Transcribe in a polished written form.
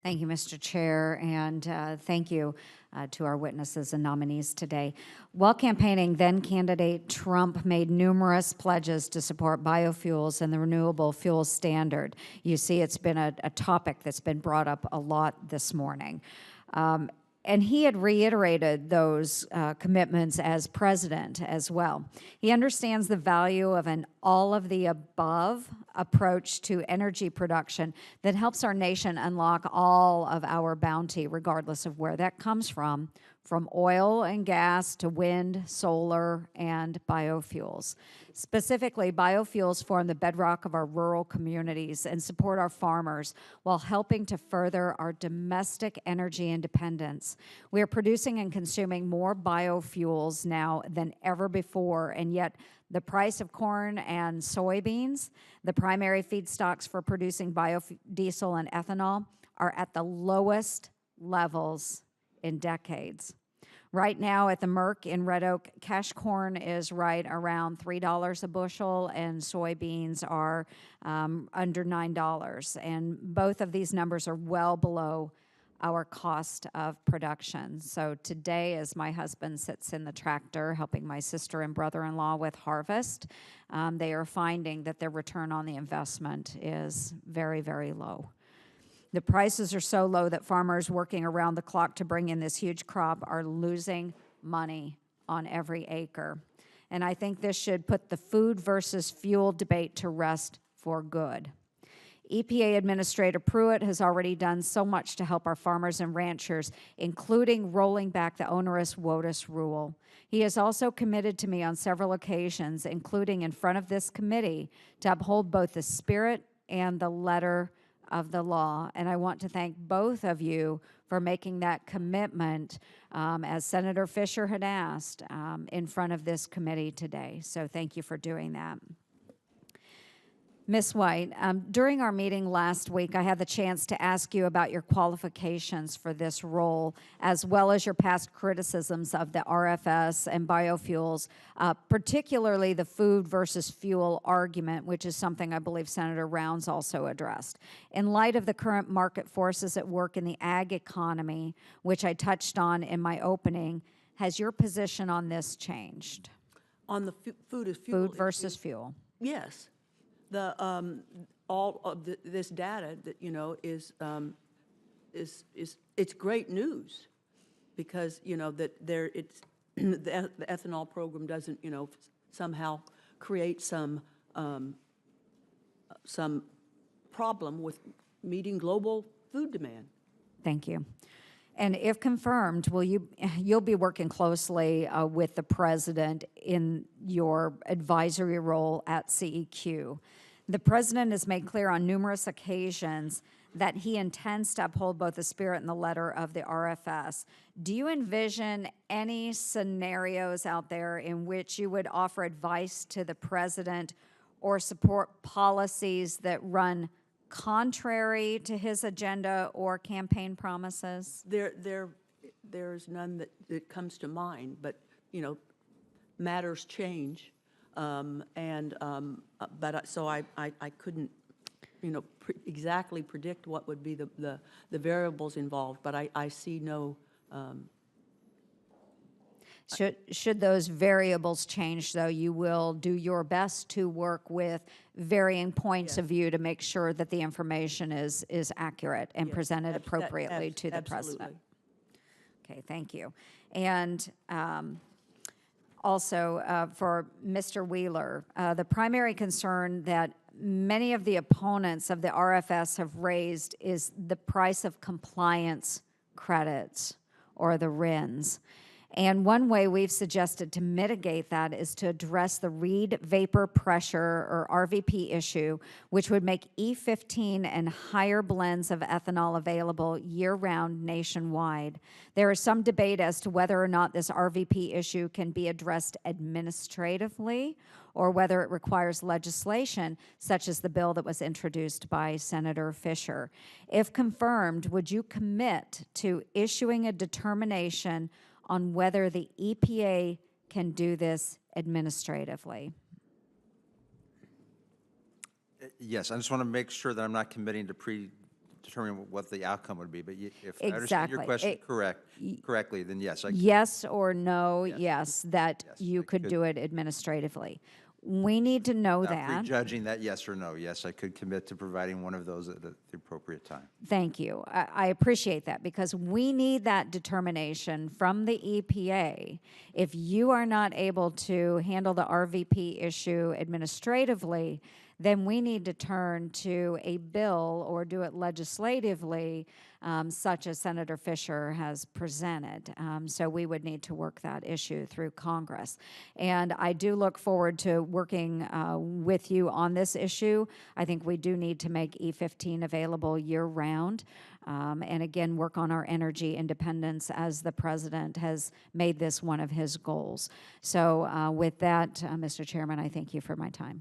Thank you, Mr. Chair, and thank you to our witnesses and nominees today. While campaigning, then-candidate Trump made numerous pledges to support biofuels and the renewable fuels standard. You see, it's been a topic that's been brought up a lot this morning. And he had reiterated those commitments as president as well. He understands the value of an all-of-the-above approach to energy production that helps our nation unlock all of our bounty, regardless of where that comes from oil and gas to wind, solar, and biofuels. Specifically, biofuels form the bedrock of our rural communities and support our farmers while helping to further our domestic energy independence. We are producing and consuming more biofuels now than ever before, and yet the price of corn and soybeans, the primary feedstocks for producing biodiesel and ethanol, are at the lowest levels in decades. Right now at the Merck in Red Oak, cash corn is right around $3 a bushel and soybeans are under $9. And both of these numbers are well below our cost of production. So today, as my husband sits in the tractor helping my sister and brother-in-law with harvest, they are finding that their return on the investment is very, very low. The prices are so low that farmers working around the clock to bring in this huge crop are losing money on every acre. And I think this should put the food versus fuel debate to rest for good. EPA Administrator Pruitt has already done so much to help our farmers and ranchers, including rolling back the onerous WOTUS rule. He has also committed to me on several occasions, including in front of this committee, to uphold both the spirit and the letter of the law. And I want to thank both of you for making that commitment, as Senator Fisher had asked, in front of this committee today. So thank you for doing that. Ms. White, during our meeting last week, I had the chance to ask you about your qualifications for this role, as well as your past criticisms of the RFS and biofuels, particularly the food versus fuel argument, which is something I believe Senator Rounds also addressed. In light of the current market forces at work in the ag economy, which I touched on in my opening, has your position on this changed? On the food versus fuel. Yes. The all of this data that is it's great news, because that it's the ethanol program doesn't somehow create some problem with meeting global food demand. Thank you. And if confirmed, you'll be working closely with the president in your advisory role at CEQ. The president has made clear on numerous occasions that he intends to uphold both the spirit and the letter of the RFS. Do you envision any scenarios out there in which you would offer advice to the president or support policies that run contrary to his agenda or campaign promises? There's none that comes to mind, but matters change, so I couldn't exactly predict what would be the variables involved, but I see no. Should those variables change, though, you will do your best to work with varying points of view to make sure that the information is accurate and presented appropriately to the president. Okay, thank you. And also for Mr. Wheeler, the primary concern that many of the opponents of the RFS have raised is the price of compliance credits, or the RINs. And one way we've suggested to mitigate that is to address the Reed vapor pressure, or RVP issue, which would make E15 and higher blends of ethanol available year-round nationwide. There is some debate as to whether or not this RVP issue can be addressed administratively, or whether it requires legislation, such as the bill that was introduced by Senator Fisher. If confirmed, would you commit to issuing a determination on whether the EPA can do this administratively? Yes, I just want to make sure that I'm not committing to determine what the outcome would be, but if I understand your Exactly. question correctly, then yes, I Yes or no, Yes. yes, that Yes, you I could could. do it administratively. We need to know Without that. prejudging that yes or no, yes, I could commit to providing one of those at the appropriate time. Thank you. I appreciate that because we need that determination from the EPA. If you are not able to handle the RVP issue administratively, then we need to turn to a bill or do it legislatively, such as Senator Fisher has presented. So we would need to work that issue through Congress. And I do look forward to working with you on this issue. I think we do need to make E15 available year-round. And again, work on our energy independence as the president has made this one of his goals. So with that, Mr. Chairman, I thank you for my time.